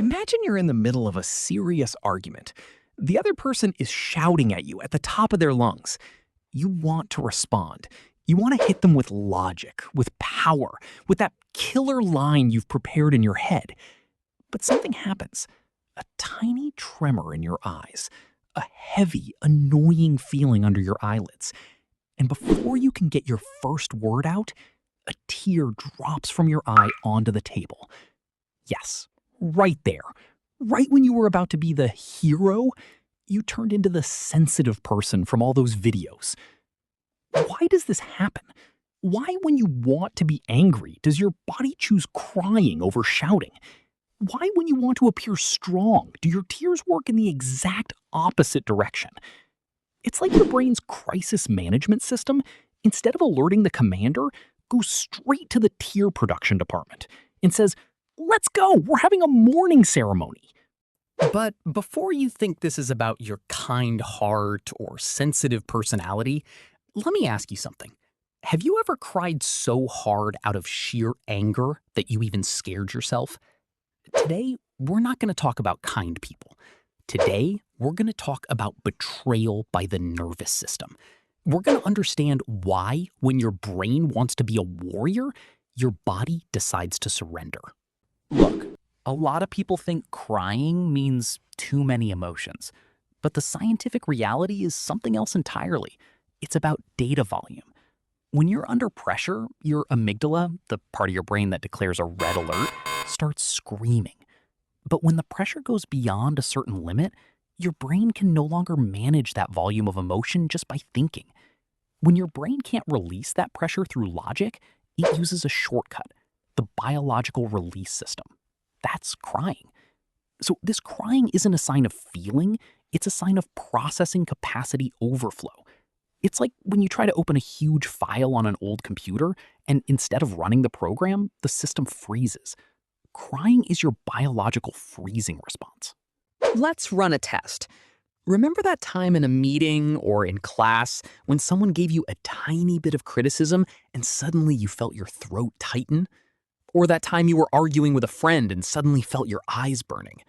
Imagine you're in the middle of a serious argument. The other person is shouting at you at the top of their lungs. You want to respond. You want to hit them with logic, with power, with that killer line you've prepared in your head. But something happens. A tiny tremor in your eyes, a heavy, annoying feeling under your eyelids. And before you can get your first word out, a tear drops from your eye onto the table. Yes, right there. Right when you were about to be the hero, you turned into the sensitive person from all those videos. Why does this happen? Why, when you want to be angry, does your body choose crying over shouting? Why, when you want to appear strong, do your tears work in the exact opposite direction? It's like your brain's crisis management system, instead of alerting the commander, goes straight to the tear production department and says, "Let's go, we're having a mourning ceremony." But before you think this is about your kind heart or sensitive personality, let me ask you something. Have you ever cried so hard out of sheer anger that you even scared yourself? Today, we're not going to talk about kind people. Today, we're going to talk about betrayal by the nervous system. We're going to understand why, when your brain wants to be a warrior, your body decides to surrender. Look, a lot of people think crying means too many emotions, but the scientific reality is something else entirely. It's about data volume. When you're under pressure, your amygdala, the part of your brain that declares a red alert, starts screaming. But when the pressure goes beyond a certain limit, your brain can no longer manage that volume of emotion just by thinking. When your brain can't release that pressure through logic, it uses a shortcut, the biological release system. That's crying. So this crying isn't a sign of feeling, it's a sign of processing capacity overflow. It's like when you try to open a huge file on an old computer, and instead of running the program, the system freezes. Crying is your biological freezing response. Let's run a test. Remember that time in a meeting or in class when someone gave you a tiny bit of criticism and suddenly you felt your throat tighten? Or that time you were arguing with a friend and suddenly felt your eyes burning?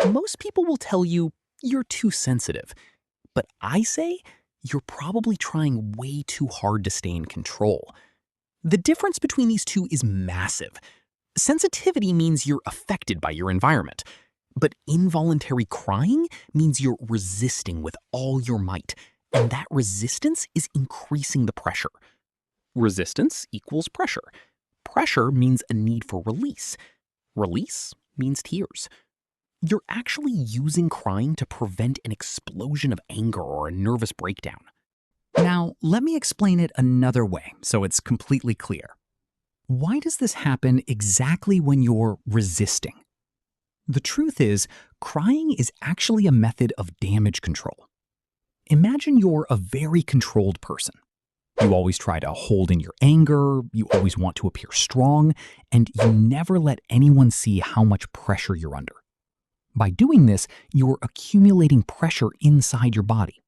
Most people will tell you you're too sensitive. But I say you're probably trying way too hard to stay in control. The difference between these two is massive. Sensitivity means you're affected by your environment. But involuntary crying means you're resisting with all your might, and that resistance is increasing the pressure. Resistance equals pressure. Pressure means a need for release. Release means tears. You're actually using crying to prevent an explosion of anger or a nervous breakdown. Now, let me explain it another way so it's completely clear. Why does this happen exactly when you're resisting? The truth is, crying is actually a method of damage control. Imagine you're a very controlled person. You always try to hold in your anger, you always want to appear strong, and you never let anyone see how much pressure you're under. By doing this, you're accumulating pressure inside your body.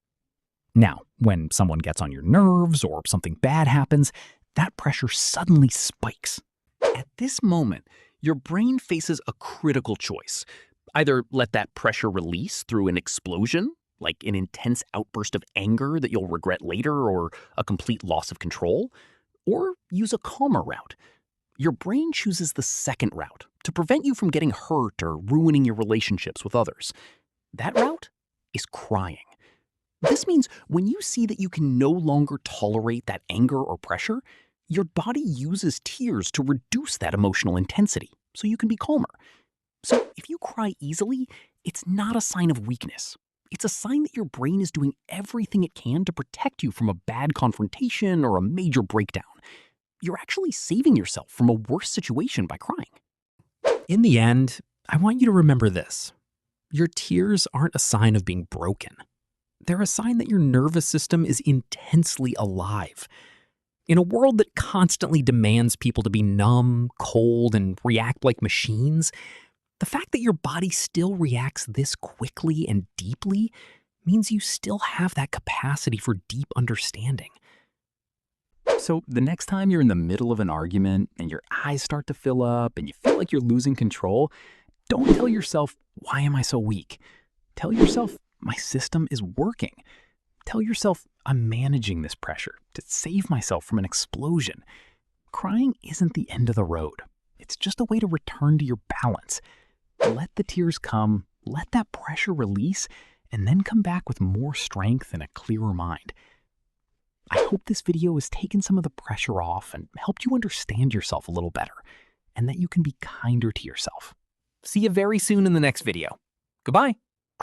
Now, when someone gets on your nerves or something bad happens, that pressure suddenly spikes. At this moment, your brain faces a critical choice. Either let that pressure release through an explosion, like an intense outburst of anger that you'll regret later or a complete loss of control, or use a calmer route. Your brain chooses the second route to prevent you from getting hurt or ruining your relationships with others. That route is crying. This means when you see that you can no longer tolerate that anger or pressure, your body uses tears to reduce that emotional intensity so you can be calmer. So if you cry easily, it's not a sign of weakness. It's a sign that your brain is doing everything it can to protect you from a bad confrontation or a major breakdown. You're actually saving yourself from a worse situation by crying. In the end, I want you to remember this. Your tears aren't a sign of being broken. They're a sign that your nervous system is intensely alive. In a world that constantly demands people to be numb, cold, and react like machines, the fact that your body still reacts this quickly and deeply means you still have that capacity for deep understanding. So the next time you're in the middle of an argument and your eyes start to fill up and you feel like you're losing control, Don't tell yourself, why am I so weak? Tell yourself, my system is working. Tell yourself, I'm managing this pressure to save myself from an explosion. Crying isn't the end of the road. It's just a way to return to your balance. Let the tears come, let that pressure release, and then come back with more strength and a clearer mind. I hope this video has taken some of the pressure off and helped you understand yourself a little better, and that you can be kinder to yourself. See you very soon in the next video. Goodbye.